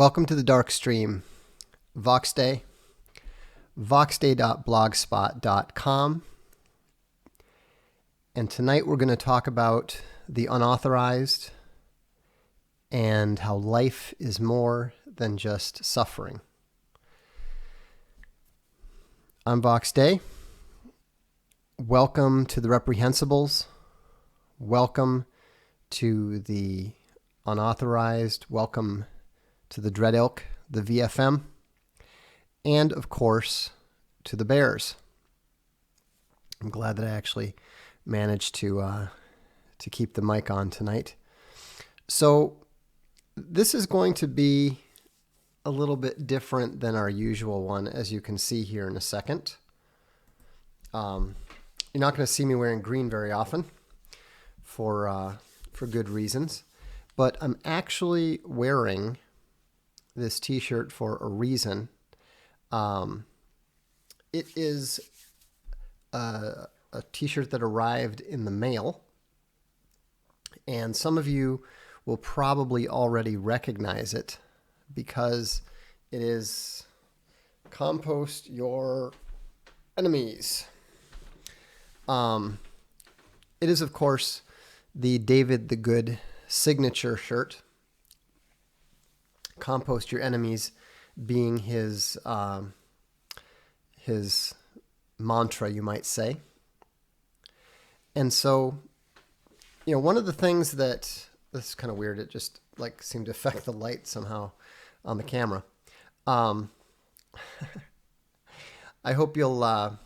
Welcome to the Darkstream, Voxday, voxday.blogspot.com. And tonight we're going to talk about the unauthorized and how life is more than just suffering. I'm Voxday. Welcome to the Reprehensibles. Welcome to the unauthorized. Welcome to the Dread Ilk, the VFM, and of course to the Bears. I'm glad that I actually managed to keep the mic on tonight. So this is going to be a little bit different than our usual one, as you can see here in a second. You're not going to see me wearing green very often for good reasons, but I'm actually wearing this t-shirt for a reason. It is a t-shirt that arrived in the mail, and some of you will probably already recognize it because it is Compost Your Enemies. It is, of course, the David the Good signature shirt. Compost Your Enemies being his mantra, you might say. And so, one of the things that, this is kind of weird, it just seemed to affect the light somehow on the camera. I hope you'll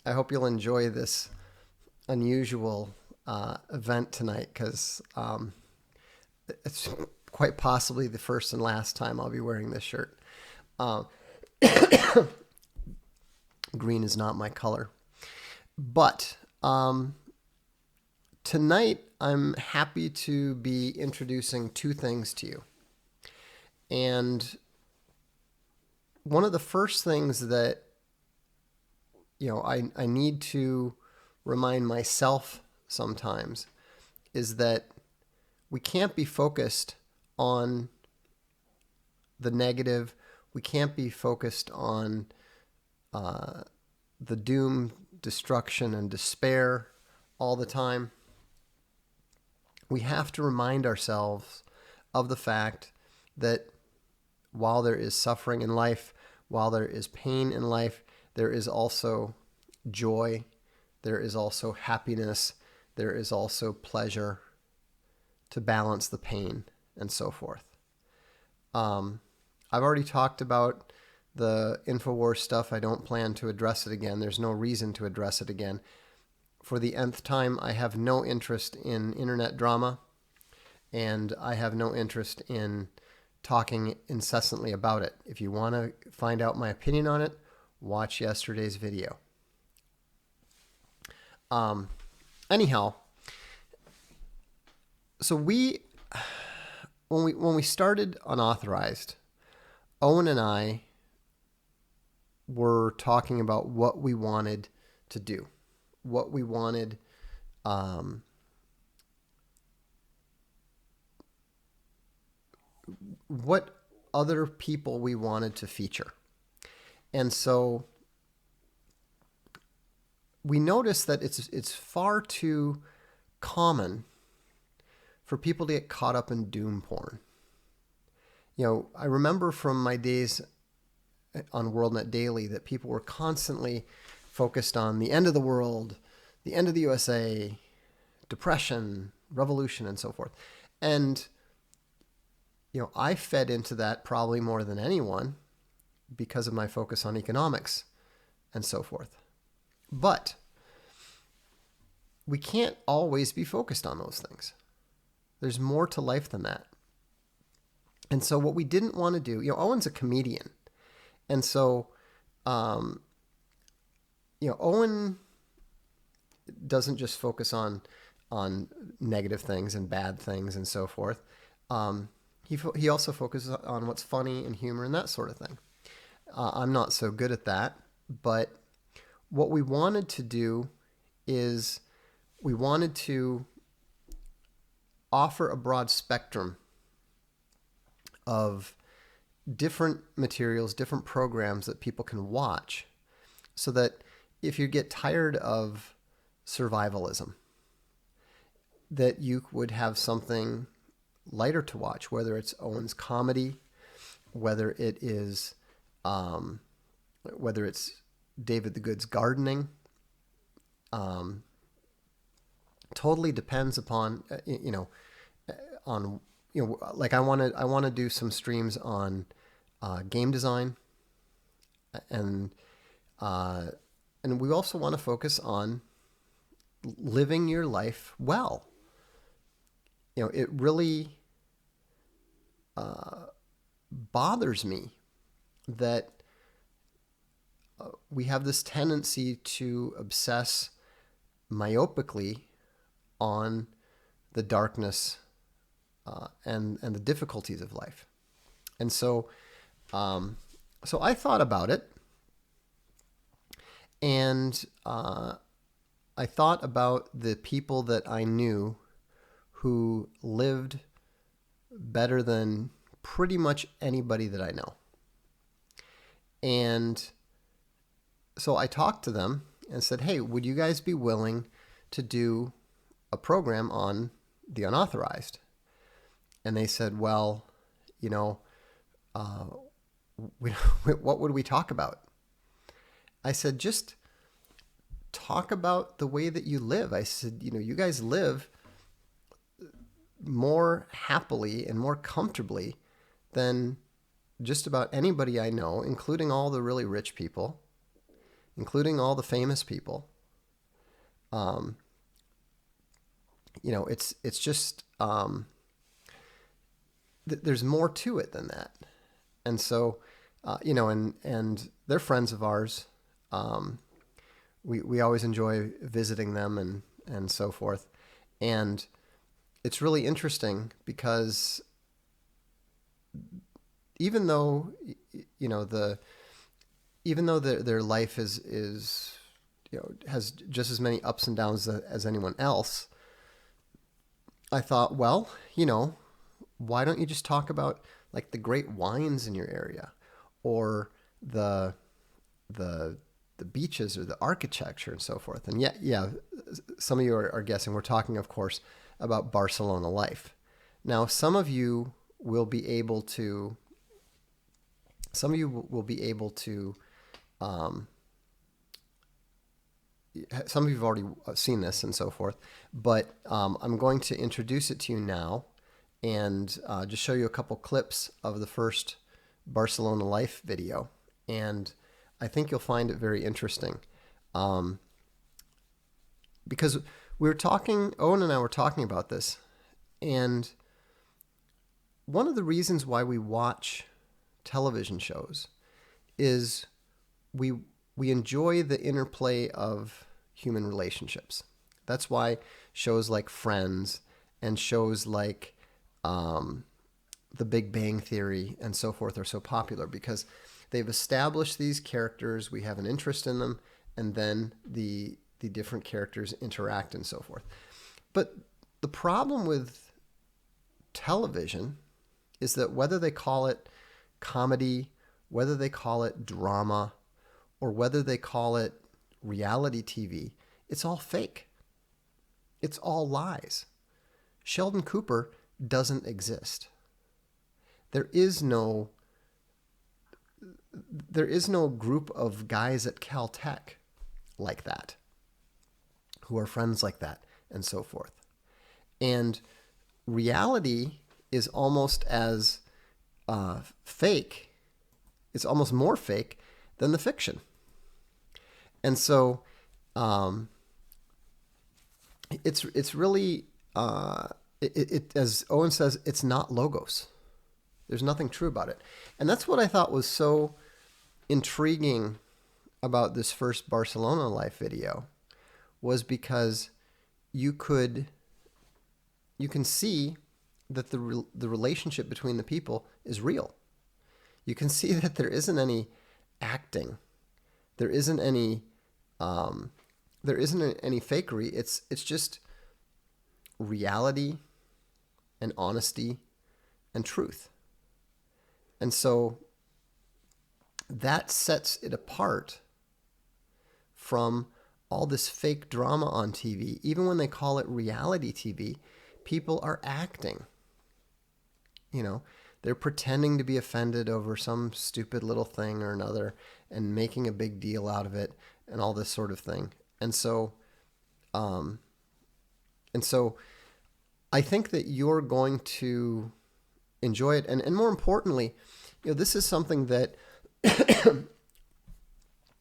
enjoy this unusual event tonight, because it's quite possibly the first and last time I'll be wearing this shirt. Green is not my color. But tonight I'm happy to be introducing two things to you. And one of the first things that I need to remind myself sometimes is that we can't be focused on the negative. We can't be focused on the doom, destruction, and despair all the time. We have to remind ourselves of the fact that while there is suffering in life, while there is pain in life, there is also joy, there is also happiness, there is also pleasure to balance the pain, and so forth. I've already talked about the InfoWars stuff. I don't plan to address it again. There's no reason to address it again. For the nth time, I have no interest in internet drama, and I have no interest in talking incessantly about it. If you want to find out my opinion on it, watch yesterday's video. Anyhow, so when we started Unauthorized, Owen and I were talking about what we wanted to do, what we wanted what other people we wanted to feature. And so we noticed that it's far too common for people to get caught up in doom porn. I remember from my days on WorldNet Daily that people were constantly focused on the end of the world, the end of the USA, depression, revolution, and so forth. And, I fed into that probably more than anyone because of my focus on economics and so forth. But we can't always be focused on those things. There's more to life than that. And so what we didn't want to do, Owen's a comedian. And so, Owen doesn't just focus on negative things and bad things and so forth. He also focuses on what's funny and humor and that sort of thing. I'm not so good at that, but what we wanted to do is we wanted to offer a broad spectrum of different materials, different programs that people can watch, so that if you get tired of survivalism, that you would have something lighter to watch, whether it's Owen's comedy, whether it is, whether it's David the Good's gardening. Totally depends upon, on, like I want to do some streams on game design, and we also want to focus on living your life well. It really bothers me that we have this tendency to obsess myopically on the darkness and the difficulties of life. And so I thought about it, and I thought about the people that I knew who lived better than pretty much anybody that I know. And so I talked to them and said, hey, would you guys be willing to do a program on the unauthorized? And they said, well, what would we talk about? I said, just talk about the way that you live. I said, you guys live more happily and more comfortably than just about anybody I know, including all the really rich people, including all the famous people. It's just, there's more to it than that. And so, and they're friends of ours. We always enjoy visiting them and so forth. And it's really interesting because even though their life is has just as many ups and downs as anyone else, I thought, well, why don't you just talk about like the great wines in your area, or the beaches, or the architecture and so forth. And yeah, some of you are guessing we're talking, of course, about Barcelona life. Now, some of you will be able to some of you have already seen this and so forth, but I'm going to introduce it to you now and just show you a couple clips of the first Barcelona life video. And I think you'll find it very interesting, because Owen and I were talking about this, and one of the reasons why we watch television shows is we enjoy the interplay of human relationships. That's why shows like Friends and shows like The Big Bang Theory and so forth are so popular, because they've established these characters, we have an interest in them, and then the different characters interact and so forth. But the problem with television is that whether they call it comedy, whether they call it drama, or whether they call it reality TV, it's all fake. It's all lies. Sheldon Cooper doesn't exist. There is no group of guys at Caltech like that, who are friends like that, and so forth. And reality is almost as fake. It's almost more fake than the fiction. And so it's really, as Owen says, it's not logos. There's nothing true about it. And that's what I thought was so intriguing about this first Barcelona life video, was because you can see that the relationship between the people is real. You can see that there isn't any acting. There isn't any fakery. It's just reality and honesty and truth. And so that sets it apart from all this fake drama on TV. Even when they call it reality TV, people are acting. They're pretending to be offended over some stupid little thing or another and making a big deal out of it and all this sort of thing. And so I think that you're going to enjoy it. And more importantly, this is something that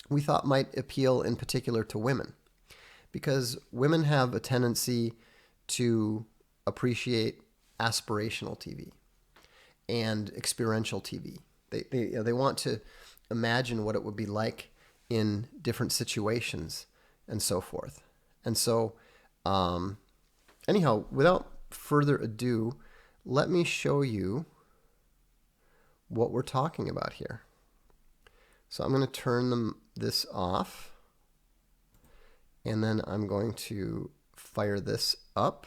we thought might appeal in particular to women, because women have a tendency to appreciate aspirational TV and experiential TV. They want to imagine what it would be like in different situations and so forth. And so, anyhow, without further ado, let me show you what we're talking about here. So I'm going to turn this off, and then I'm going to fire this up.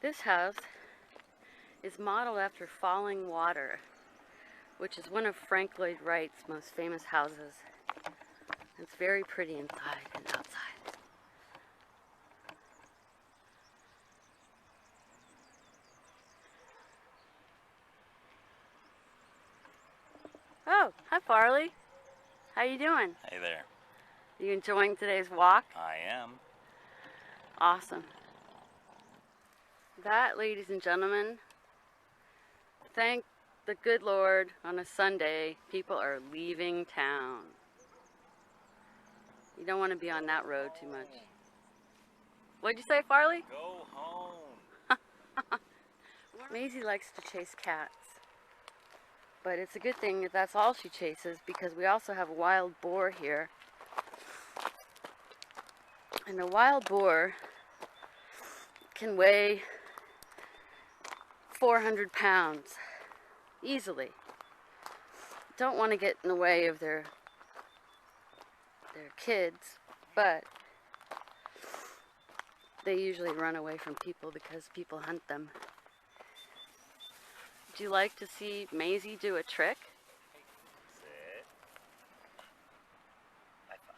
This house is modeled after Falling Water, which is one of Frank Lloyd Wright's most famous houses. It's very pretty inside and outside. Oh, hi Farley. How you doing? Hey there. You enjoying today's walk? I am. Awesome. That, ladies and gentlemen, thank the good Lord, on a Sunday, people are leaving town. You don't want to be on that road too much. What'd you say, Farley? Go home. Maisie likes to chase cats. But it's a good thing if that's all she chases, because we also have a wild boar here. And a wild boar can weigh 400 pounds easily. Don't want to get in the way of their kids, but they usually run away from people because people hunt them. Would you like to see Maisie do a trick? Sit. High five.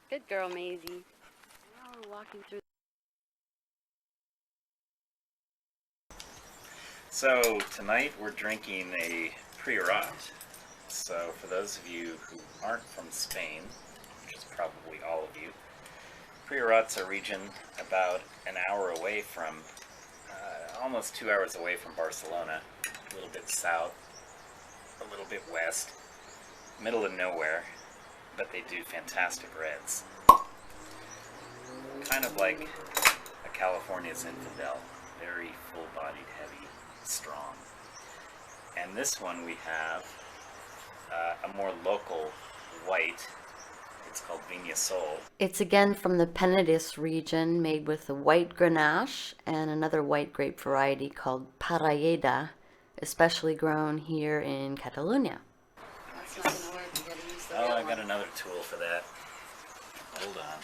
Good girl, Maisie. Now we're walking through. So tonight we're drinking a Priorat. So for those of you who aren't from Spain, which is probably all of you, Priorat's a region about an hour away from, almost 2 hours away from Barcelona, a little bit south, a little bit west, middle of nowhere, but they do fantastic reds. Kind of like a California's Infidel, very full-bodied, heavy, strong. And this one we have a more local white. It's called Viña Sol. It's again from the Penedès region, made with a white Grenache and another white grape variety called Parellada, especially grown here in Catalonia. That's not going to work. You got to use the Oh, I got another tool for that. Hold on.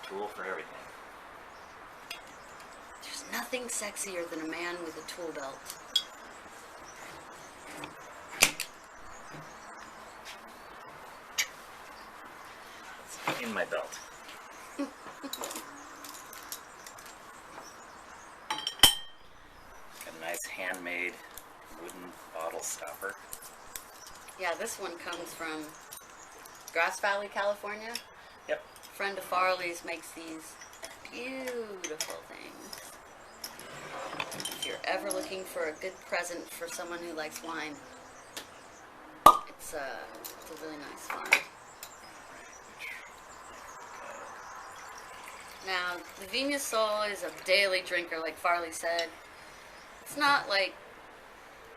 Tool for everything. There's nothing sexier than a man with a tool belt. It's in my belt. Got a nice handmade wooden bottle stopper. Yeah, this one comes from Grass Valley, California. Yep. A friend of Farley's makes these beautiful things. If you're ever looking for a good present for someone who likes wine, it's a really nice find. Now, the Viña Sol is a daily drinker, like Farley said. It's not like,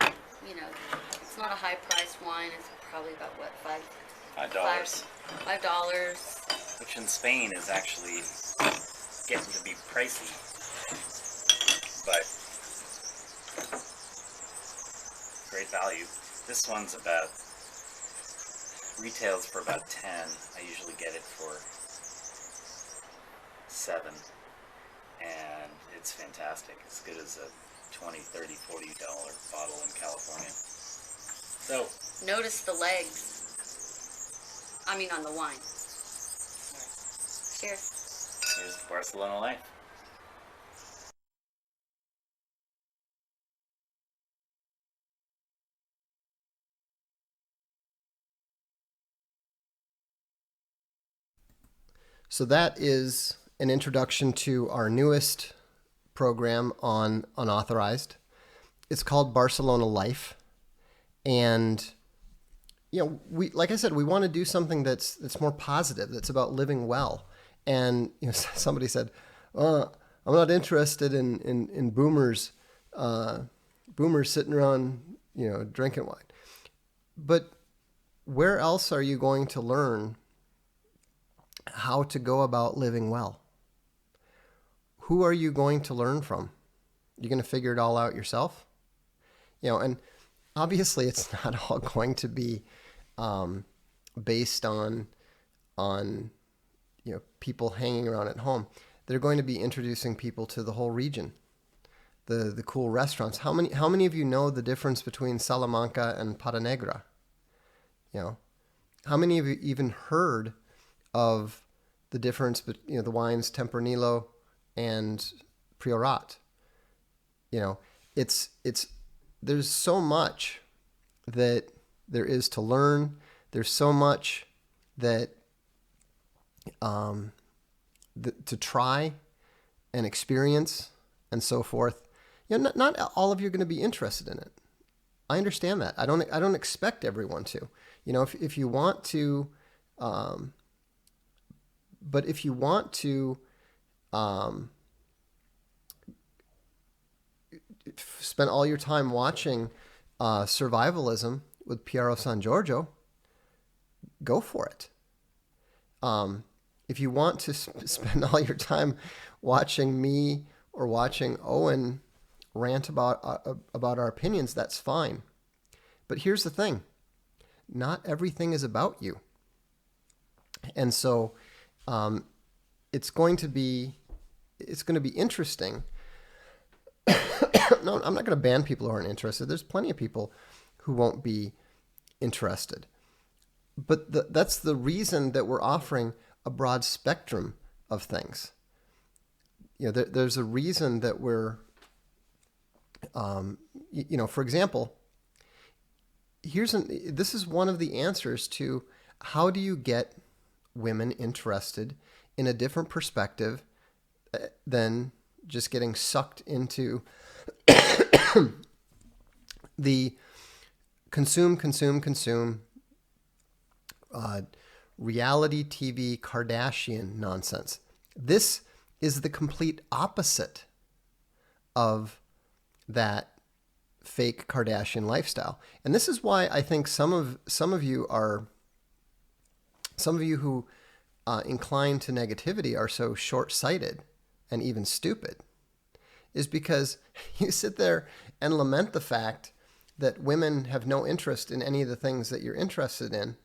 it's not a high-priced wine. It's probably about, what, $5. $5. Which in Spain is actually getting to be pricey. But value. This one's retails for about 10. I usually get it for 7, and it's fantastic. As good as a $20, $30, $40 bottle in California. So Notice the legs. I mean, on the wine. Cheers. here's Barcelona Life. So that is an introduction to our newest program on Unauthorized. It's called Barcelona Life. And like I said, we want to do something that's more positive, that's about living well. And somebody said, I'm not interested in boomers sitting around, drinking wine. But where else are you going to learn how to go about living well? Who are you going to learn from? You're going to figure it all out yourself? And obviously it's not all going to be based on people hanging around at home. They're going to be introducing people to the whole region, the cool restaurants. How many of you know the difference between Salamanca and Pata Negra? How many of you even heard of the difference between the wines Tempranillo and Priorat? It's there's so much that there is to learn. There's so much that to try and experience and so forth. Not all of you are going to be interested in it. I understand that. I don't expect everyone to. If you want to, but if you want to spend all your time watching survivalism with Piero San Giorgio, go for it. If you want to spend all your time watching me or watching Owen rant about our opinions, that's fine. But here's the thing. Not everything is about you. And so it's going to be interesting. No, I'm not going to ban people who aren't interested. There's plenty of people who won't be interested. But that's the reason that we're offering a broad spectrum of things. There's a reason that we're, for example, this is one of the answers to how do you get women interested in a different perspective than just getting sucked into the consume reality TV Kardashian nonsense. This is the complete opposite of that fake Kardashian lifestyle. And this is why I think some of you who incline to negativity are so short-sighted and even stupid, is because you sit there and lament the fact that women have no interest in any of the things that you're interested in,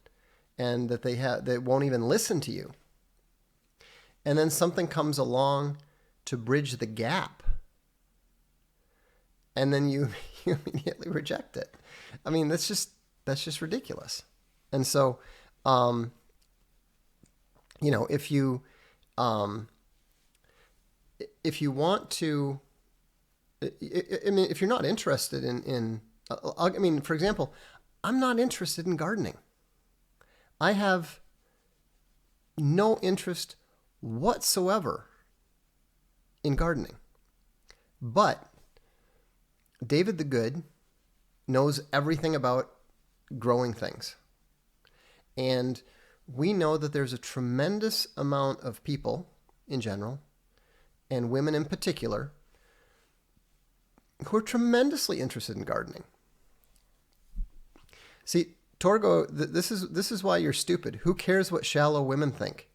and that they won't even listen to you. And then something comes along to bridge the gap, and then you immediately reject it. I mean, that's just ridiculous. And so, if you want to, if you're not interested in for example, I'm not interested in gardening. I have no interest whatsoever in gardening. But David the Good knows everything about growing things. And we know that there's a tremendous amount of people in general, and women in particular, who are tremendously interested in gardening. See, Torgo, this is why you're stupid. Who cares what shallow women think?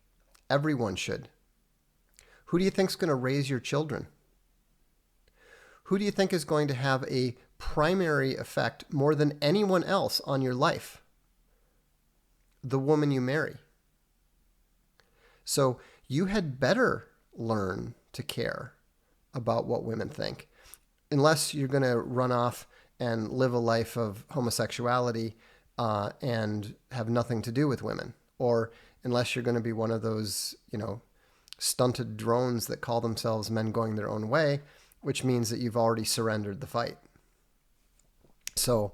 Everyone should. Who do you think is going to raise your children? Who do you think is going to have a primary effect more than anyone else on your life, the woman you marry. So you had better learn to care about what women think, unless you're going to run off and live a life of homosexuality and have nothing to do with women, or unless you're going to be one of those, stunted drones that call themselves men going their own way, which means that you've already surrendered the fight. So,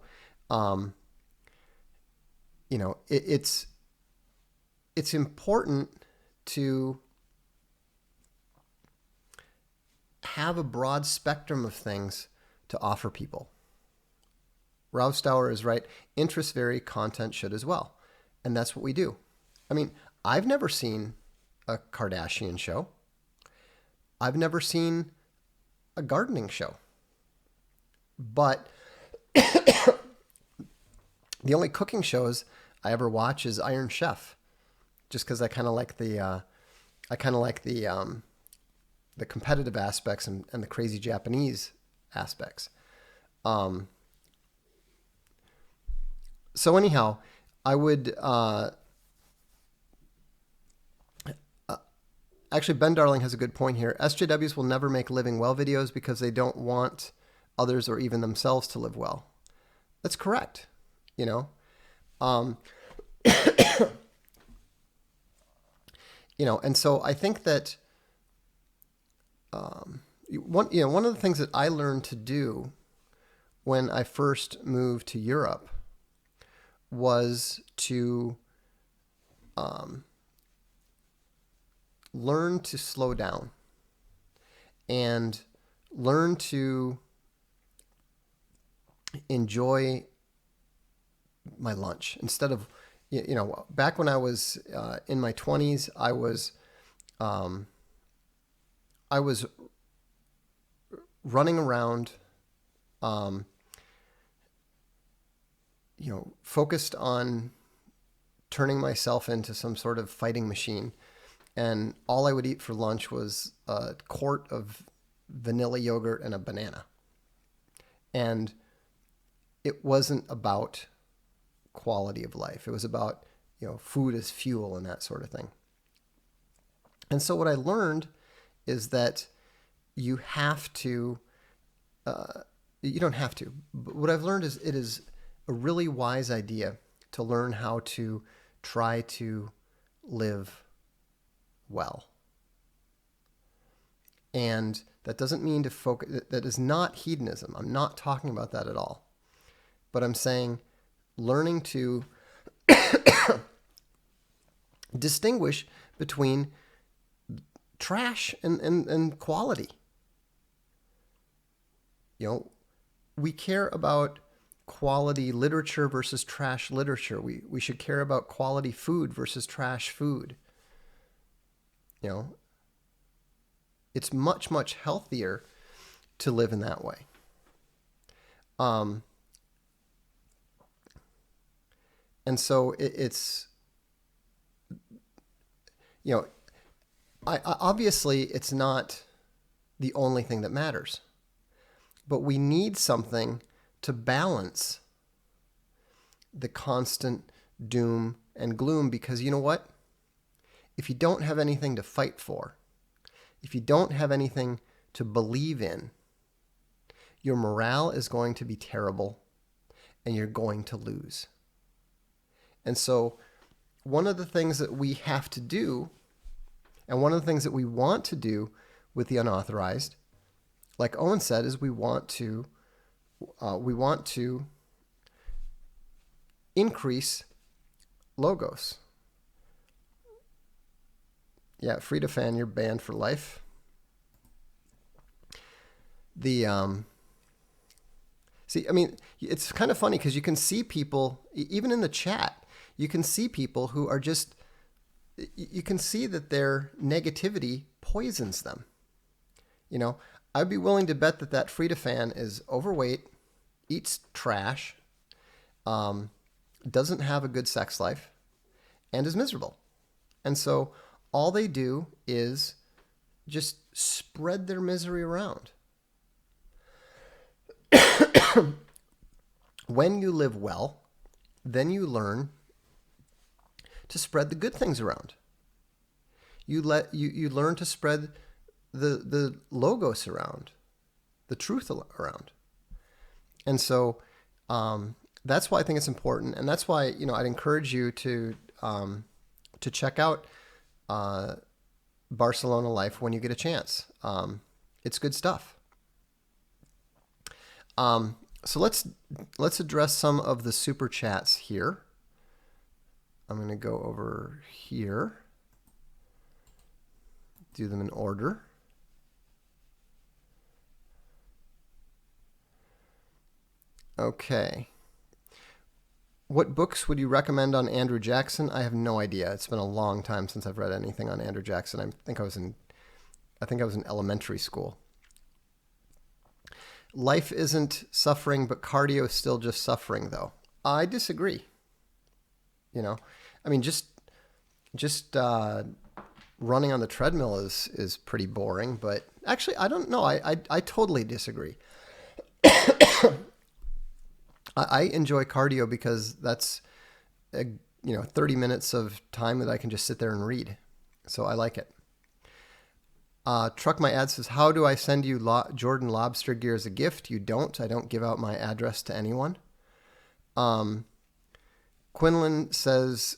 it's important to have a broad spectrum of things to offer people. Ralph Stauer is right. Interests vary, content should as well. And that's what we do. I mean, I've never seen a Kardashian show. I've never seen a gardening show. But the only cooking shows I ever watch is Iron Chef, just because I kind of like the competitive aspects and the crazy Japanese aspects. So anyhow, I would actually, Ben Darling has a good point here. SJWs will never make living well videos because they don't want others or even themselves to live well. That's correct. And so I think that one of the things that I learned to do when I first moved to Europe was to learn to slow down and learn to enjoy my lunch instead of, back when I was in my 20s, I was running around, focused on turning myself into some sort of fighting machine. And all I would eat for lunch was a quart of vanilla yogurt and a banana. And it wasn't about quality of life. It was about, food as fuel and that sort of thing. And so what I learned is that you have to, you don't have to, but what I've learned is it is a really wise idea to learn how to try to live well. And that doesn't mean to focus, that is not hedonism. I'm not talking about that at all. But I'm saying learning to distinguish between trash and quality. We care about quality literature versus trash literature. We should care about quality food versus trash food. It's much, much healthier to live in that way. And so it's, obviously it's not the only thing that matters, but we need something to balance the constant doom and gloom, because you know what? If you don't have anything to fight for, if you don't have anything to believe in, your morale is going to be terrible and you're going to lose. And so one of the things that we have to do, and one of the things that we want to do with the unauthorized, like Owen said, is we want to increase logos. Yeah, Frida fan, you're banned for life. It's kind of funny because you can see people, even in the chat, you can see people who are just, you can see that their negativity poisons them. I'd be willing to bet that Frida fan is overweight, eats trash, doesn't have a good sex life, and is miserable. And so all they do is just spread their misery around. When you live well, then you learn to spread the good things around. You learn to spread the logos around, the truth around. And so that's why I think it's important, and that's why I'd encourage you to check out Barcelona Life when you get a chance. It's good stuff. So let's address some of the super chats here. I'm going to go over here, do them in order. Okay. What books would you recommend on Andrew Jackson? I have no idea. It's been a long time since I've read anything on Andrew Jackson. I think I was in elementary school. Life isn't suffering, but cardio is still just suffering, though. I disagree. I mean, just running on the treadmill is pretty boring. But actually, I don't know. I totally disagree. I enjoy cardio because that's 30 minutes of time that I can just sit there and read. So I like it. Truck My Ad says, how do I send you Jordan lobster gear as a gift? You don't. I don't give out my address to anyone. Quinlan says,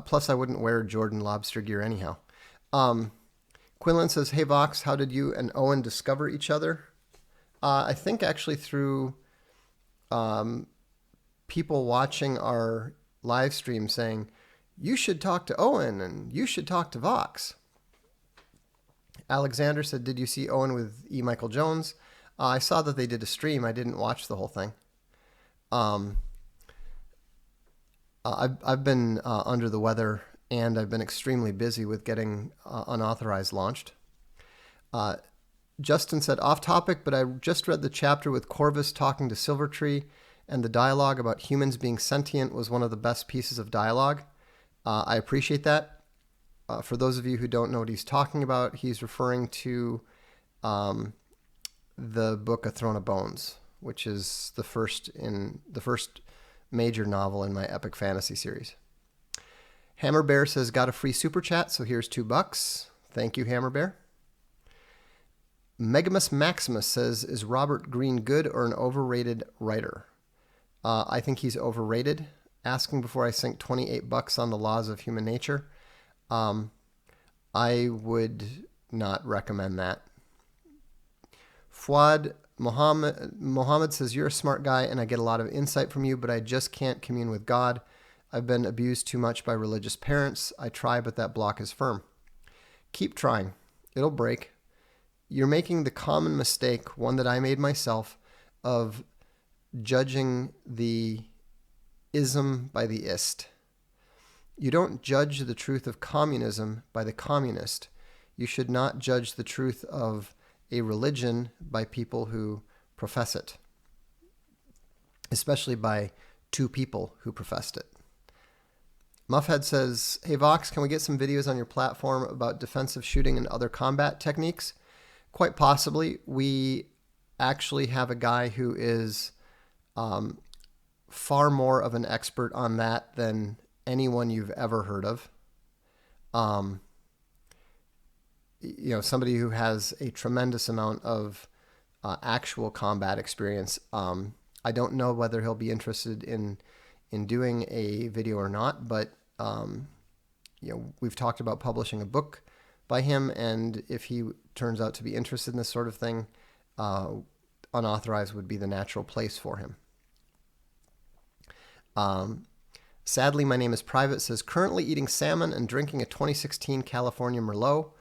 plus I wouldn't wear Jordan lobster gear anyhow. Quinlan says, hey Vox, how did you and Owen discover each other? I think actually through people watching our live stream saying, you should talk to Owen and you should talk to Vox. Alexander said, did you see Owen with E. Michael Jones? I saw that they did a stream. I didn't watch the whole thing. I've been under the weather, and I've been extremely busy with getting Unauthorized launched. Justin said, off topic, but I just read the chapter with Corvus talking to Silvertree, and the dialogue about humans being sentient was one of the best pieces of dialogue. I appreciate that. For those of you who don't know what he's talking about, he's referring to the book A Throne of Bones, which is the first major novel in my epic fantasy series. Hammer Bear says, got a free super chat, so here's $2. Thank you, Hammer Bear. Megamus Maximus says, is Robert Greene good or an overrated writer? I think he's overrated. Asking before I sink $28 on the laws of human nature. I would not recommend that. Fuad Mohammed says, you're a smart guy and I get a lot of insight from you, but I just can't commune with God. I've been abused too much by religious parents. I try, but that block is firm. Keep trying. It'll break. You're making the common mistake, one that I made myself, of judging the ism by the ist. You don't judge the truth of communism by the communist. You should not judge the truth of a religion by people who profess it, especially by two people who professed it. Muffhead says, hey Vox, can we get some videos on your platform about defensive shooting and other combat techniques? Quite possibly. We actually have a guy who is far more of an expert on that than anyone you've ever heard of. Somebody who has a tremendous amount of actual combat experience. I don't know whether he'll be interested in doing a video or not, but we've talked about publishing a book by him, and if he turns out to be interested in this sort of thing, Unauthorized would be the natural place for him. Sadly, my name is private, says, currently eating salmon and drinking a 2016 California Merlot.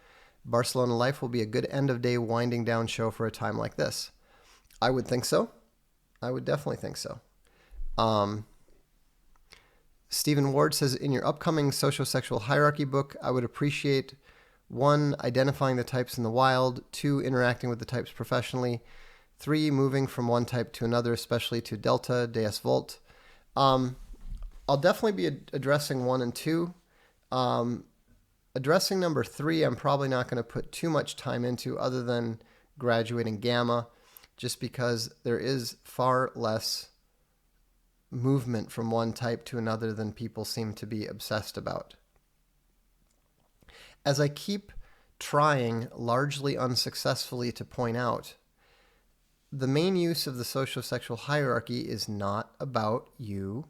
Barcelona Life will be a good end-of-day winding down show for a time like this. I would think so. I would definitely think so. Stephen Ward says, in your upcoming sociosexual hierarchy book, I would appreciate 1, identifying the types in the wild, 2, interacting with the types professionally, 3, moving from one type to another, especially to Delta, Deus Volt. I'll definitely be addressing 1 and 2. Addressing number 3, I'm probably not going to put too much time into other than graduating Gamma. just because there is far less movement from one type to another than people seem to be obsessed about. As I keep trying, largely unsuccessfully, to point out, the main use of the sociosexual hierarchy is not about you.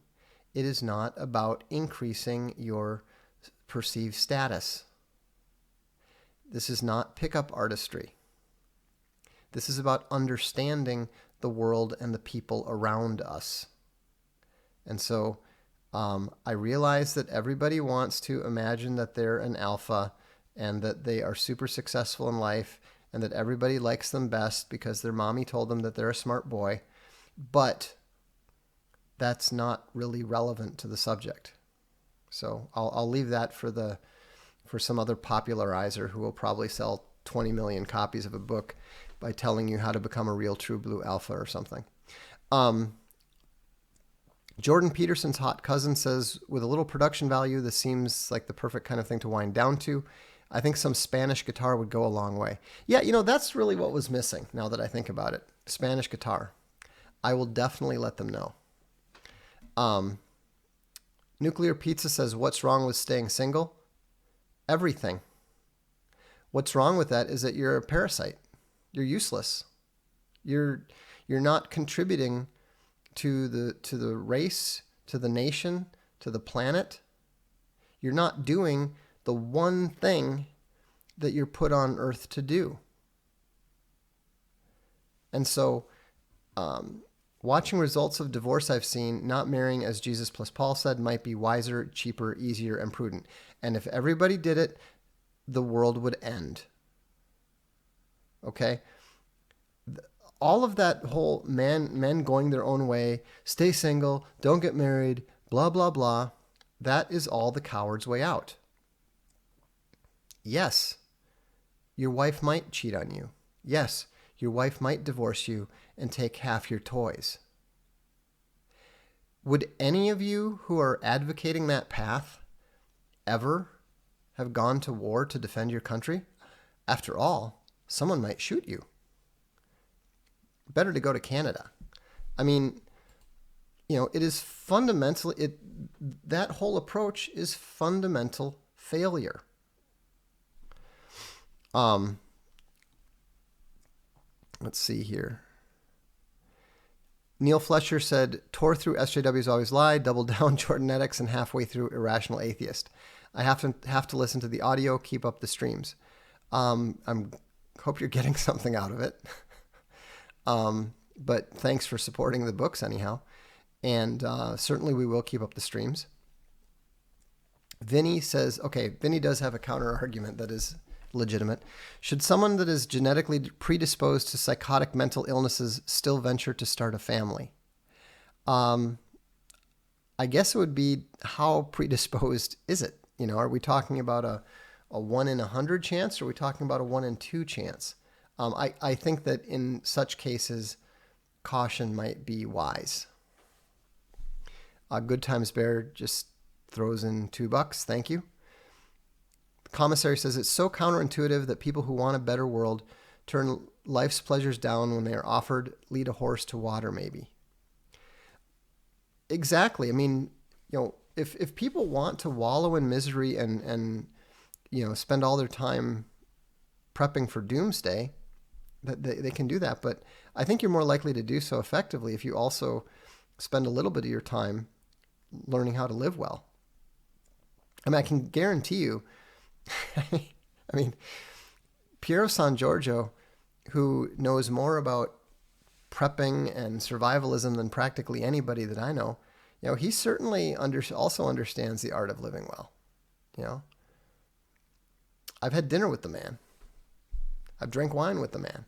It is not about increasing your perceived status. This is not pickup artistry. This is about understanding the world and the people around us. And so I realize that everybody wants to imagine that they're an alpha and that they are super successful in life and that everybody likes them best because their mommy told them that they're a smart boy. But that's not really relevant to the subject. So I'll leave that for some other popularizer who will probably sell 20 million copies of a book by telling you how to become a real true blue alpha or something. Jordan Peterson's hot cousin says, with a little production value, this seems like the perfect kind of thing to wind down to. I think some Spanish guitar would go a long way. Yeah, that's really what was missing now that I think about it. Spanish guitar. I will definitely let them know. Nuclear Pizza says, what's wrong with staying single? Everything. What's wrong with that is that you're a parasite. You're useless. You're not contributing to the race, to the nation, to the planet. You're not doing the one thing that you're put on earth to do. And so, watching results of divorce I've seen, not marrying as Jesus plus Paul said, might be wiser, cheaper, easier, and prudent. And if everybody did it, the world would end. Okay? All of that whole men going their own way, stay single, don't get married, blah, blah, blah, that is all the coward's way out. Yes, your wife might cheat on you. Yes, your wife might divorce you and take half your toys. Would any of you who are advocating that path ever have gone to war to defend your country? After all, someone might shoot you. Better to go to Canada. I mean, it is fundamentally, that whole approach is fundamental failure. Let's see here. Neil Flesher said, tore through SJW's Always Lie, doubled down Jordanetics, and halfway through Irrational Atheist. I have to listen to the audio, keep up the streams. Hope you're getting something out of it. But thanks for supporting the books anyhow. And certainly we will keep up the streams. Vinny says, okay, Vinny does have a counter argument that is legitimate. Should someone that is genetically predisposed to psychotic mental illnesses still venture to start a family? I guess it would be, how predisposed is it? Are we talking about a 1 in 100 chance, or are we talking about a 1 in 2 chance? I think that in such cases, caution might be wise. Good Times Bear just throws in $2. Thank you. The commissary says, it's so counterintuitive that people who want a better world turn life's pleasures down when they are offered lead a horse to water, maybe. Exactly. I mean, if people want to wallow in misery and spend all their time prepping for doomsday, that they can do that. But I think you're more likely to do so effectively if you also spend a little bit of your time learning how to live well. I mean, I can guarantee you, I mean, Piero San Giorgio, who knows more about prepping and survivalism than practically anybody that I know, he certainly also understands the art of living well. I've had dinner with the man. I've drank wine with the man.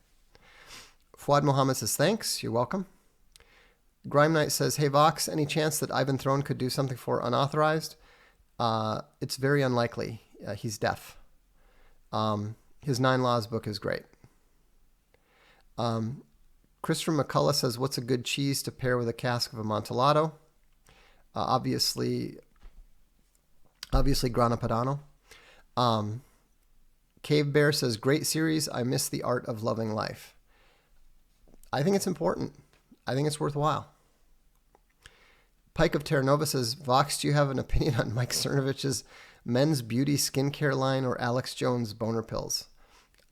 Fuad Mohammed says, thanks, you're welcome. Grime Knight says, hey Vox, any chance that Ivan Throne could do something for Unauthorized? It's very unlikely. He's deaf. His 9 Laws book is great. Christopher McCullough says, what's a good cheese to pair with a cask of Amontillado? Obviously Grana Padano. Cave Bear says, great series. I miss the art of loving life. I think it's important. I think it's worthwhile. Pike of Terra Nova says, Vox, do you have an opinion on Mike Cernovich's men's beauty skincare line or Alex Jones boner pills?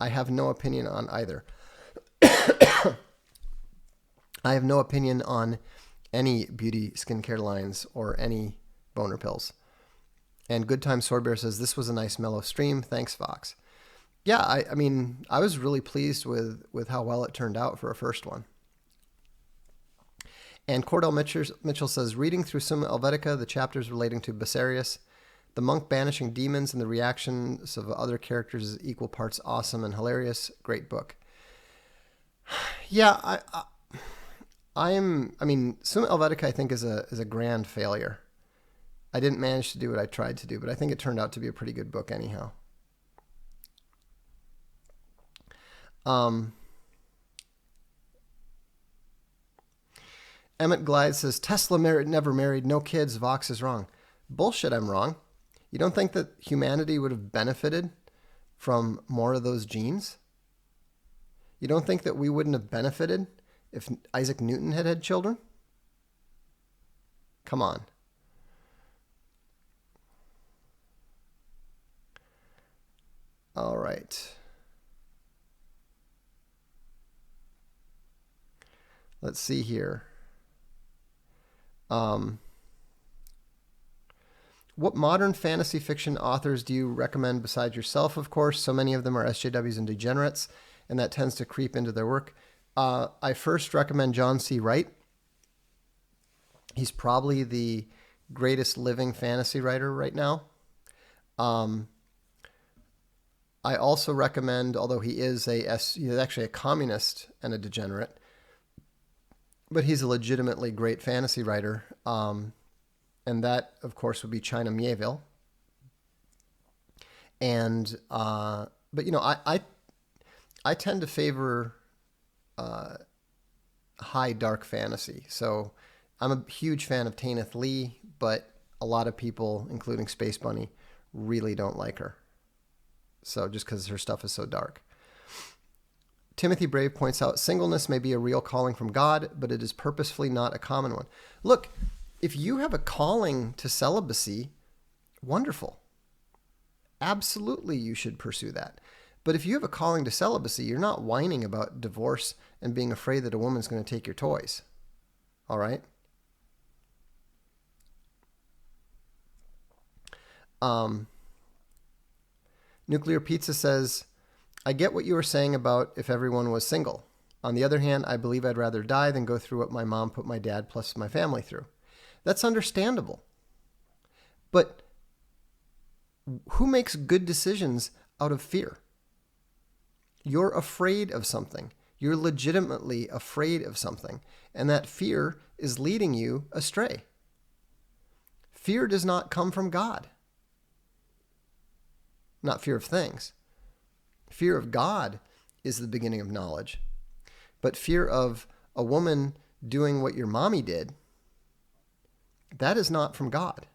I have no opinion on either. I have no opinion on any beauty skincare lines or any boner pills. And Good Time Swordbear says, this was a nice mellow stream. Thanks, Vox. Yeah, I mean, I was really pleased with how well it turned out for a first one. And Cordell Mitchell says, reading through Summa Helvetica, the chapters relating to Bessarius, the monk banishing demons and the reactions of other characters is equal parts awesome and hilarious. Great book. Yeah, I mean, Summa Helvetica, I think, is a grand failure. I didn't manage to do what I tried to do, but I think it turned out to be a pretty good book anyhow. Emmett Glide says, Tesla never married, no kids, Vox is wrong. Bullshit, I'm wrong. You don't think that humanity would have benefited from more of those genes? You don't think that we wouldn't have benefited if Isaac Newton had had children? Come on. All right. Let's see here. What modern fantasy fiction authors do you recommend besides yourself, of course? So many of them are SJWs and degenerates, and that tends to creep into their work. I first recommend John C. Wright. He's probably the greatest living fantasy writer right now. I also recommend, although he's actually a communist and a degenerate, but he's a legitimately great fantasy writer. And that, of course, would be China Miéville. And, but, you know, I tend to favor high dark fantasy. So I'm a huge fan of Tanith Lee, but a lot of people, including Space Bunny, really don't like her. So just because her stuff is so dark. Timothy Brave points out, singleness may be a real calling from God, but it is purposefully not a common one. Look, if you have a calling to celibacy, wonderful. Absolutely, you should pursue that. But if you have a calling to celibacy, you're not whining about divorce and being afraid that a woman's going to take your toys. All right? Nuclear Pizza says, I get what you were saying about if everyone was single. On the other hand, I believe I'd rather die than go through what my mom put my dad plus my family through. That's understandable. But who makes good decisions out of fear? You're afraid of something. You're legitimately afraid of something. And that fear is leading you astray. Fear does not come from God. Not fear of things. Fear of God is the beginning of knowledge. But fear of a woman doing what your mommy did, that is not from God.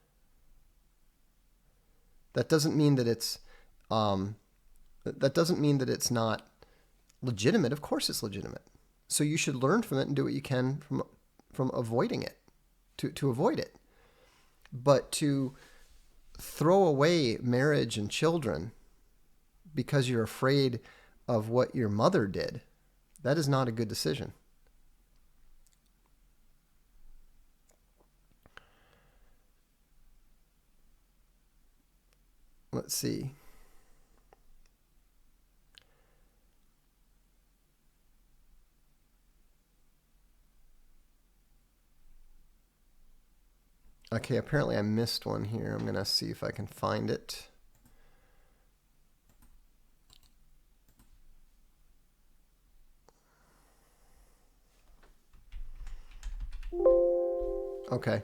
That doesn't mean that it's not legitimate. Of course it's legitimate. So you should learn from it and do what you can from avoiding it, to avoid it. But to throw away marriage and children because you're afraid of what your mother did, that is not a good decision. Let's see. Okay, apparently I missed one here. I'm going to see if I can find it. Okay.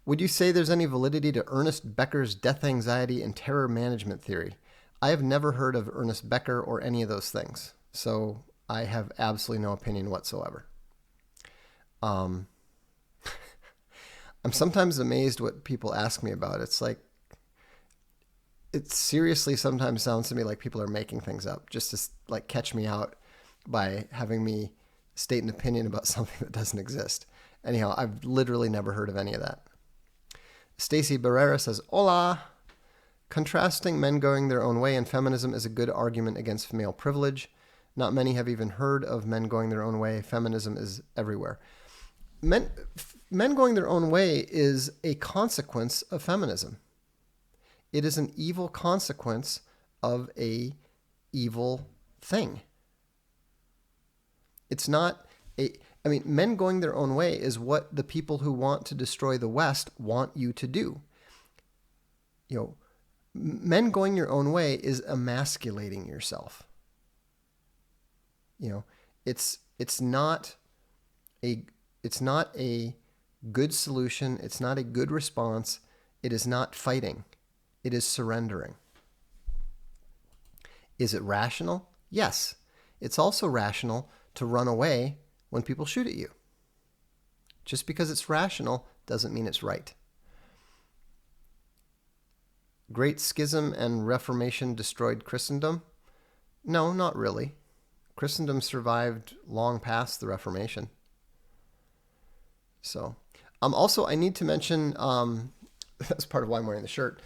Would you say there's any validity to Ernest Becker's death anxiety and terror management theory? I have never heard of Ernest Becker or any of those things, so I have absolutely no opinion whatsoever. I'm sometimes amazed what people ask me about. It's like, it seriously sometimes sounds to me like people are making things up just to like catch me out. by having me state an opinion about something that doesn't exist. Anyhow, I've literally never heard of any of that. Stacy Barrera says, Hola! Contrasting men going their own way and feminism is a good argument against male privilege. Not many have even heard of men going their own way. Feminism is everywhere. Men going their own way is a consequence of feminism. It is an evil consequence of a evil thing. It's not men going their own way is what the people who want to destroy the West want you to do. Men going your own way is emasculating yourself. It's not a good solution. It's not a good response. It is not fighting. It is surrendering. Is it rational? Yes. It's also rational to run away when people shoot at you. Just because it's rational doesn't mean it's right. Great Schism and Reformation destroyed Christendom? No, not really. Christendom survived long past the Reformation. So, also I need to mention, that's part of why I'm wearing the shirt.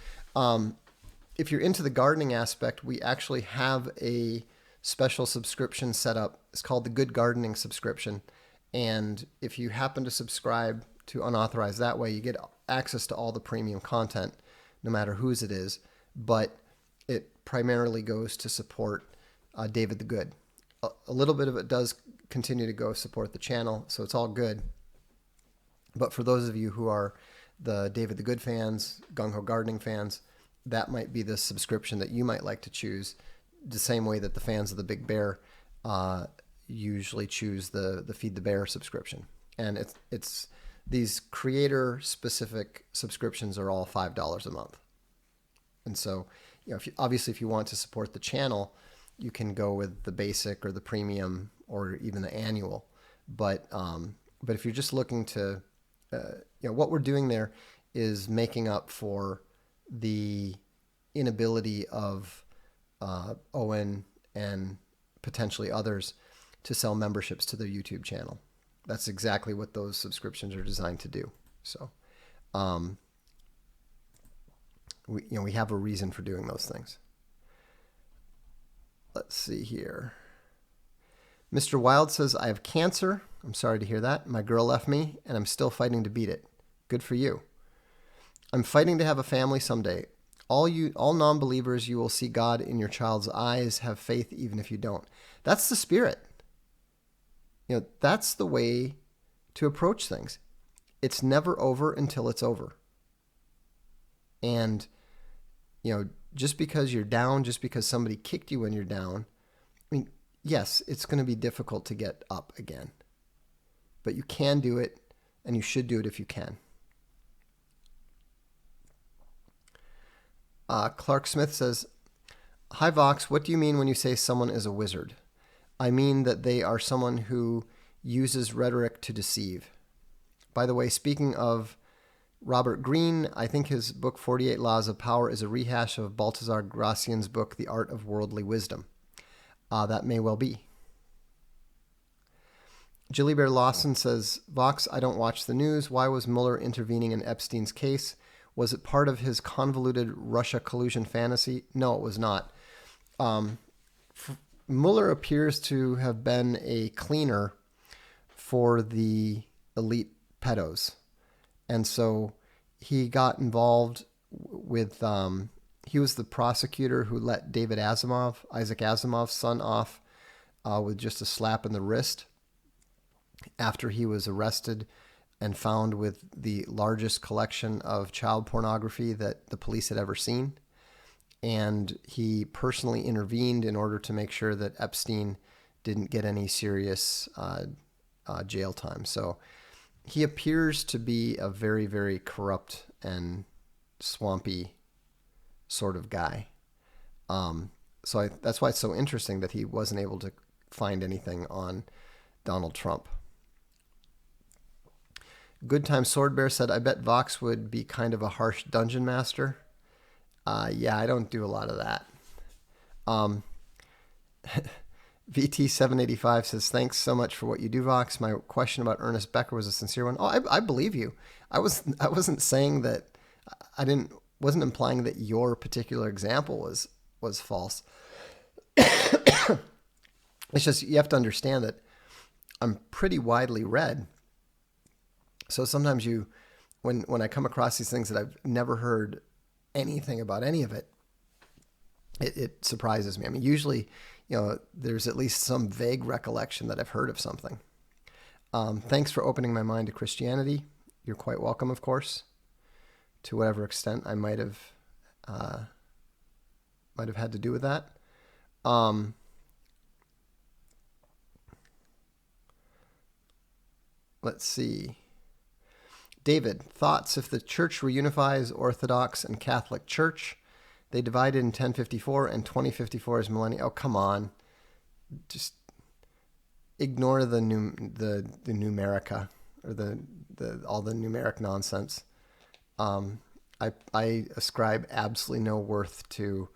If you're into the gardening aspect, we actually have a special subscription set up. It's called the Good Gardening subscription. And if you happen to subscribe to Unauthorized that way, you get access to all the premium content, no matter whose it is. But it primarily goes to support David the Good. A little bit of it does continue to go support the channel, so it's all good. But for those of you who are the David the Good fans, Gung Ho Gardening fans, that might be the subscription that you might like to choose, the same way that the fans of the Big Bear usually choose the Feed the Bear subscription. And it's these creator-specific subscriptions are all $5 a month. And so, if you want to support the channel, you can go with the basic or the premium or even the annual. But if you're just looking to, what we're doing there is making up for the inability of Owen and potentially others to sell memberships to their YouTube channel. That's exactly what those subscriptions are designed to do. So, we have a reason for doing those things. Let's see here. Mr. Wild says, I have cancer. I'm sorry to hear that. My girl left me, and I'm still fighting to beat it. Good for you. I'm fighting to have a family someday. All non-believers, you will see God in your child's eyes. Have faith even if you don't. That's the spirit. That's the way to approach things. It's never over until it's over. And, just because you're down, just because somebody kicked you when you're down, yes, it's going to be difficult to get up again. But you can do it, and you should do it if you can. Clark Smith says, Hi Vox, what do you mean when you say someone is a wizard? I mean that they are someone who uses rhetoric to deceive. By the way, speaking of Robert Greene, I think his book 48 Laws of Power is a rehash of Baltasar Gracian's book The Art of Worldly Wisdom. That may well be. Jilly Bear Lawson says, Vox, I don't watch the news. Why was Mueller intervening in Epstein's case? Was it part of his convoluted Russia collusion fantasy? No, it was not. Mueller appears to have been a cleaner for the elite pedos. And so he got involved with, he was the prosecutor who let Isaac Asimov's son off with just a slap in the wrist after he was arrested and found with the largest collection of child pornography that the police had ever seen. And he personally intervened in order to make sure that Epstein didn't get any serious jail time. So he appears to be a very, very corrupt and swampy sort of guy. That's why it's so interesting that he wasn't able to find anything on Donald Trump. Good Time Sword Bear said, I bet Vox would be kind of a harsh dungeon master. Yeah, I don't do a lot of that. VT785 says, thanks so much for what you do, Vox. My question about Ernest Becker was a sincere one. Oh, I believe you. I wasn't saying that. Wasn't implying that your particular example was false. It's just you have to understand that I'm pretty widely read. So sometimes when I come across these things that I've never heard anything about any of it, it surprises me. I mean, usually, there's at least some vague recollection that I've heard of something. Thanks for opening my mind to Christianity. You're quite welcome, of course, to whatever extent I might have had to do with that. Let's see. David, thoughts if the church reunifies Orthodox and Catholic Church? They divided in 1054 and 2054 is millennium. Oh, come on. Just ignore the numerica or the all the numeric nonsense. I ascribe absolutely no worth to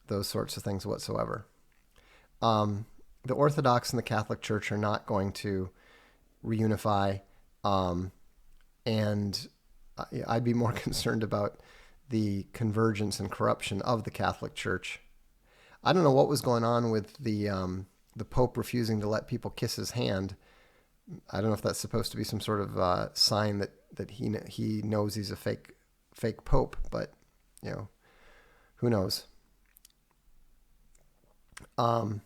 those sorts of things whatsoever. The Orthodox and the Catholic Church are not going to reunify, and I'd be more concerned about the convergence and corruption of the Catholic Church. I don't know what was going on with the Pope refusing to let people kiss his hand. I don't know if that's supposed to be some sort of sign that he knows he's a fake Pope, but who knows. All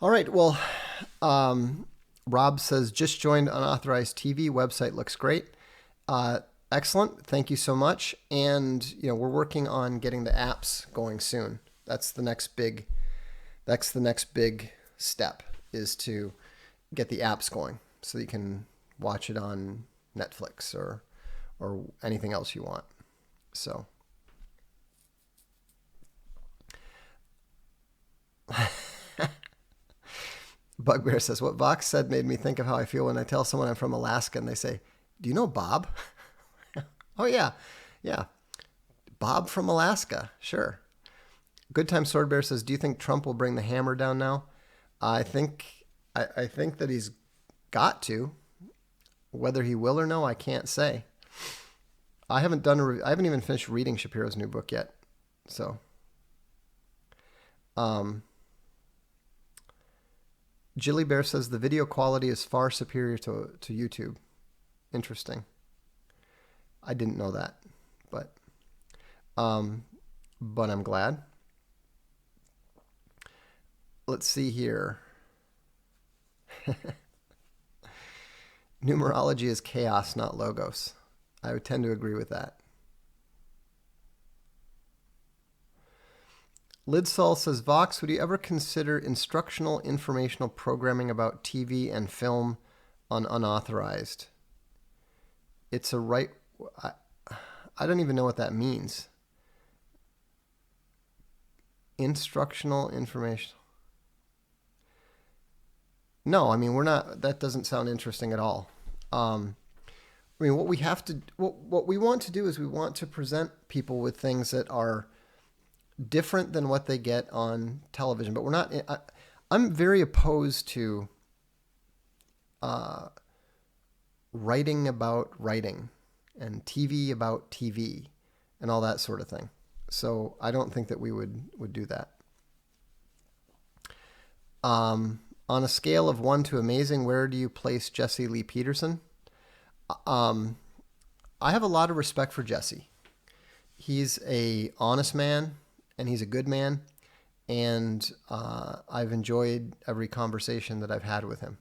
right, well, Rob says, just joined Unauthorized TV. Website looks great. Excellent. Thank you so much. And, we're working on getting the apps going soon. That's the next big step, is to get the apps going so that you can watch it on Netflix or anything else you want. So Bugbear says, what Vox said made me think of how I feel when I tell someone I'm from Alaska and they say, do you know Bob? Oh, yeah. Yeah. Bob from Alaska. Sure. Good Time Sword Bear says, do you think Trump will bring the hammer down now? I think that he's got to. Whether he will or no, I can't say. I haven't even finished reading Shapiro's new book yet. So, Jilly Bear says the video quality is far superior to YouTube. Interesting. I didn't know that, but I'm glad. Let's see here. Numerology is chaos, not logos. I would tend to agree with that. Lidsol says, Vox, would you ever consider instructional informational programming about TV and film on Unauthorized? It's a right... I don't even know what that means. Instructional information. No, I mean, we're not... That doesn't sound interesting at all. What we want to do is we want to present people with things that are different than what they get on television, but we're not. I'm very opposed to writing about writing and TV about TV and all that sort of thing. So I don't think that we would do that. On a scale of 1 to amazing, where do you place Jesse Lee Peterson? I have a lot of respect for Jesse. He's a honest man. And he's a good man, and I've enjoyed every conversation that I've had with him.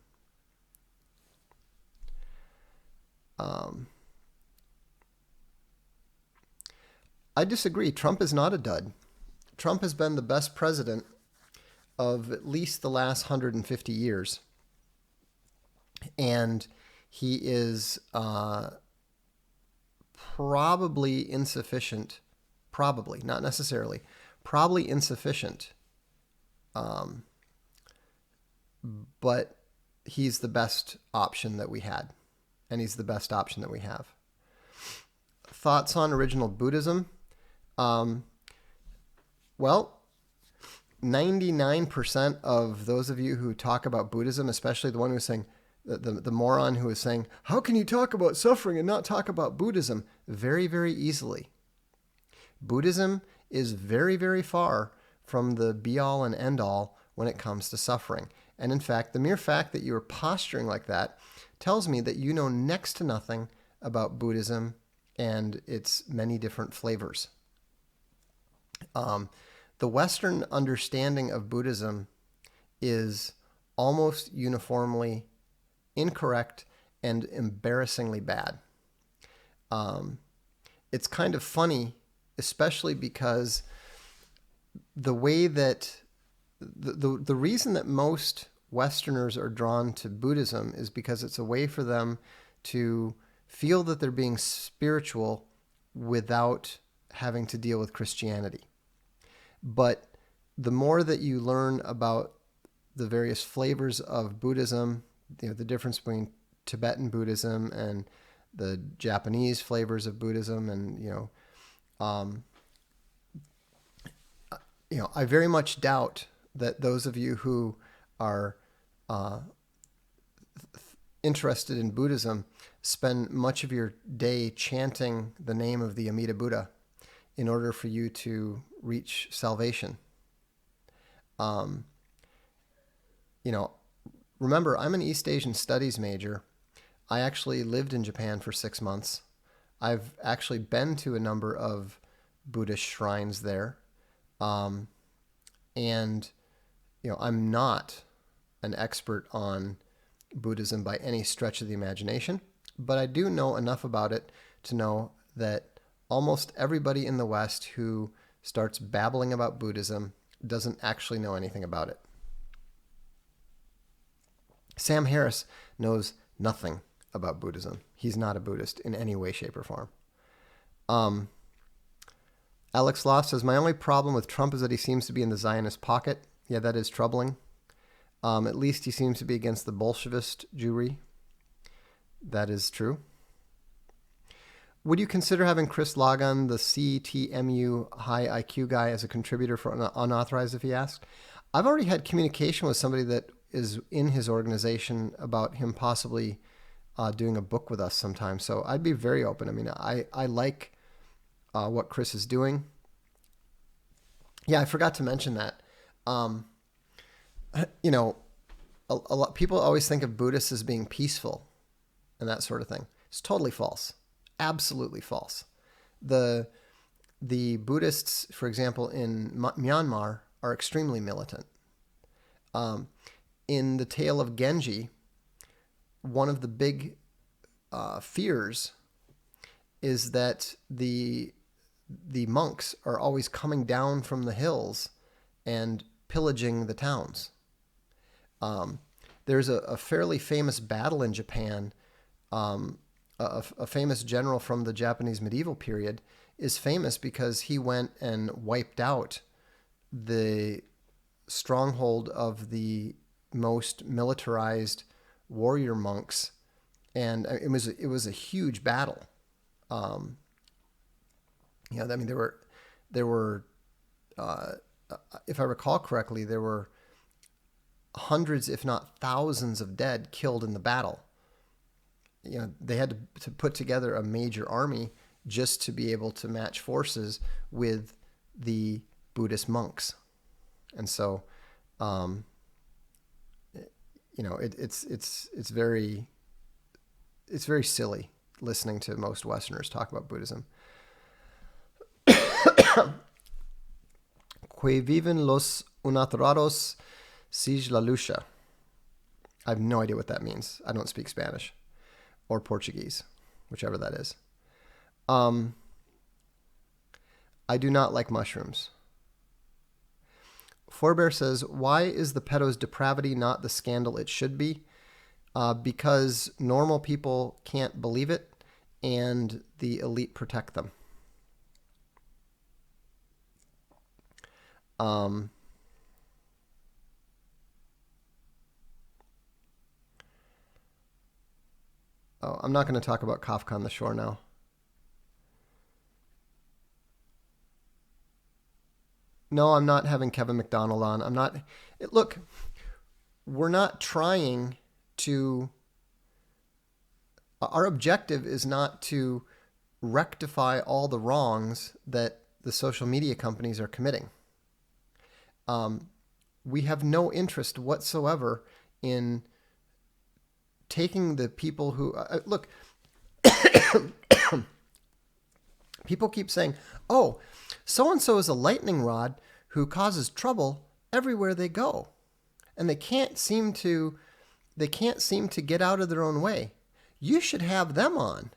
I disagree. Trump is not a dud. Trump has been the best president of at least the last 150 years. And he is probably insufficient. Probably, not necessarily. Probably insufficient. But he's the best option that we had. And he's the best option that we have. Thoughts on original Buddhism? Well, 99% of those of you who talk about Buddhism, especially the one who's saying, the moron who is saying, how can you talk about suffering and not talk about Buddhism? Very, very easily. Buddhism is very, very far from the be-all and end-all when it comes to suffering. And in fact, the mere fact that you are posturing like that tells me that you know next to nothing about Buddhism and its many different flavors. The Western understanding of Buddhism is almost uniformly incorrect and embarrassingly bad. It's kind of funny, especially because the way that the reason that most Westerners are drawn to Buddhism is because it's a way for them to feel that they're being spiritual without having to deal with Christianity. But the more that you learn about the various flavors of Buddhism, the difference between Tibetan Buddhism and the Japanese flavors of Buddhism, and I very much doubt that those of you who are interested in Buddhism spend much of your day chanting the name of the Amida Buddha in order for you to reach salvation. Remember, I'm an East Asian Studies major. I actually lived in Japan for 6 months. I've actually been to a number of Buddhist shrines there. I'm not an expert on Buddhism by any stretch of the imagination, but I do know enough about it to know that almost everybody in the West who starts babbling about Buddhism doesn't actually know anything about it. Sam Harris knows nothing about Buddhism. He's not a Buddhist in any way, shape, or form. Alex Loft says, my only problem with Trump is that he seems to be in the Zionist pocket. Yeah, that is troubling. At least he seems to be against the Bolshevist Jewry. That is true. Would you consider having Chris Logan, the CTMU high IQ guy, as a contributor for Unauthorized, if he asked? I've already had communication with somebody that is in his organization about him possibly doing a book with us sometime. So I'd be very open. I mean, I like what Chris is doing. Yeah, I forgot to mention that. A lot people always think of Buddhists as being peaceful and that sort of thing. It's totally false. Absolutely false. The Buddhists, for example, in Myanmar are extremely militant. In the tale of Genji, one of the big fears is that the monks are always coming down from the hills and pillaging the towns. There's a fairly famous battle in Japan. A famous general from the Japanese medieval period is famous because he went and wiped out the stronghold of the most militarized warrior monks, and it was a huge battle. There were if I recall correctly, there were hundreds, if not thousands, of dead killed in the battle. They had to put together a major army just to be able to match forces with the Buddhist monks. And so, it's very silly listening to most Westerners talk about Buddhism. Que viven los unaterrados sigue la lucha. I have no idea what that means. I don't speak Spanish or Portuguese, whichever that is. I do not like mushrooms. Forbear says, why is the pedo's depravity not the scandal it should be? Because normal people can't believe it, and the elite protect them. I'm not going to talk about Kafka on the Shore now. No, I'm not having Kevin McDonald on. I'm not. Look, we're not trying to. Our objective is not to rectify all the wrongs that the social media companies are committing. We have no interest whatsoever in taking the people who look. People keep saying, "Oh, so and so is a lightning rod who causes trouble everywhere they go, and they can't seem to get out of their own way. You should have them on."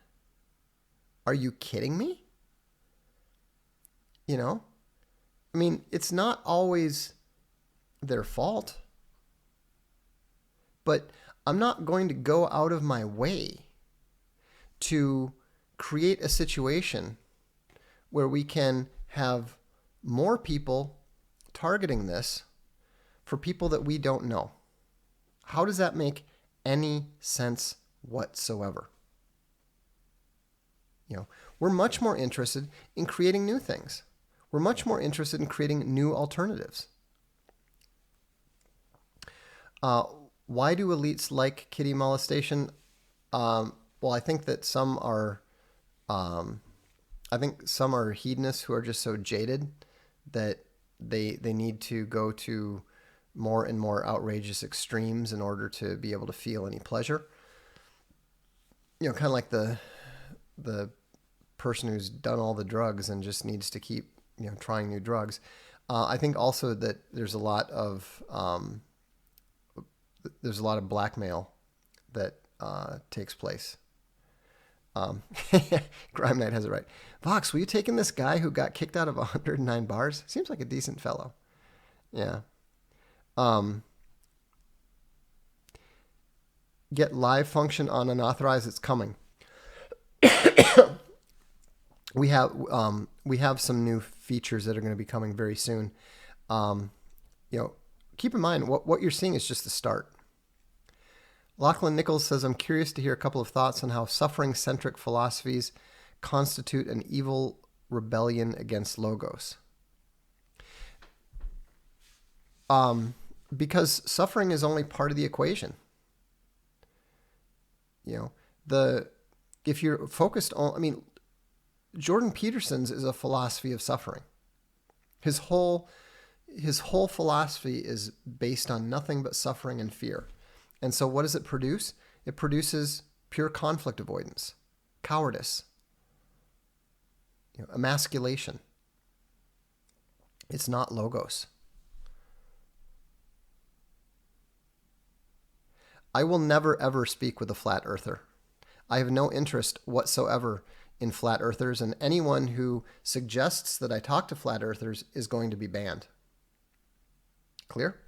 Are you kidding me? You know, I mean, it's not always their fault, but I'm not going to go out of my way to create a situation where we can have more people targeting this for people that we don't know. How does that make any sense whatsoever? We're much more interested in creating new things. We're much more interested in creating new alternatives. Why do elites like kitty molestation? Well, I think that some are hedonists who are just so jaded that they need to go to more and more outrageous extremes in order to be able to feel any pleasure. Kind of like the person who's done all the drugs and just needs to keep trying new drugs. I think also that there's a lot of blackmail that takes place. Grime Knight has it right. Vox, were you taking this guy who got kicked out of 109 bars? Seems like a decent fellow. Yeah. Get live function on unauthorized. It's coming. We have some new features that are going to be coming very soon. Keep in mind what you're seeing is just the start. Lachlan Nichols says, I'm curious to hear a couple of thoughts on how suffering-centric philosophies constitute an evil rebellion against logos. Because suffering is only part of the equation. If you're focused on, Jordan Peterson's is a philosophy of suffering. His whole philosophy is based on nothing but suffering and fear. And so what does it produce? It produces pure conflict avoidance, cowardice, emasculation. It's not logos. I will never, ever speak with a flat earther. I have no interest whatsoever in flat earthers, and anyone who suggests that I talk to flat earthers is going to be banned. Clear?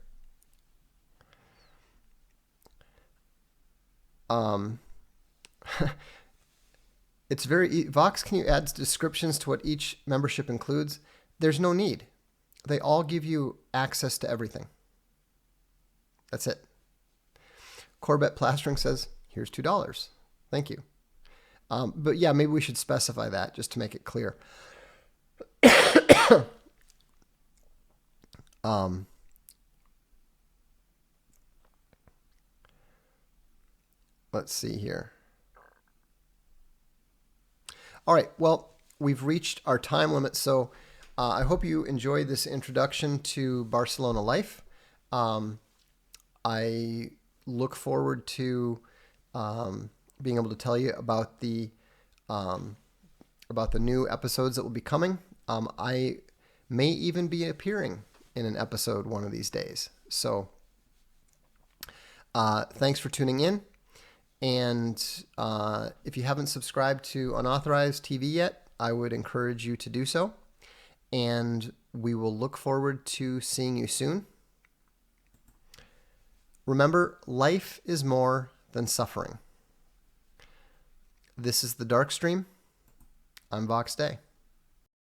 It's very... Vox, can you add descriptions to what each membership includes? There's no need. They all give you access to everything. That's it. Corbett Plastering says, here's $2. Thank you. But yeah, maybe we should specify that just to make it clear. Let's see here. All right, well, we've reached our time limit, so I hope you enjoyed this introduction to Barcelona life. I look forward to being able to tell you about the new episodes that will be coming. I may even be appearing in an episode one of these days. So thanks for tuning in. And if you haven't subscribed to Unauthorized TV yet, I would encourage you to do so. And we will look forward to seeing you soon. Remember, life is more than suffering. This is the Darkstream. I'm Vox Day.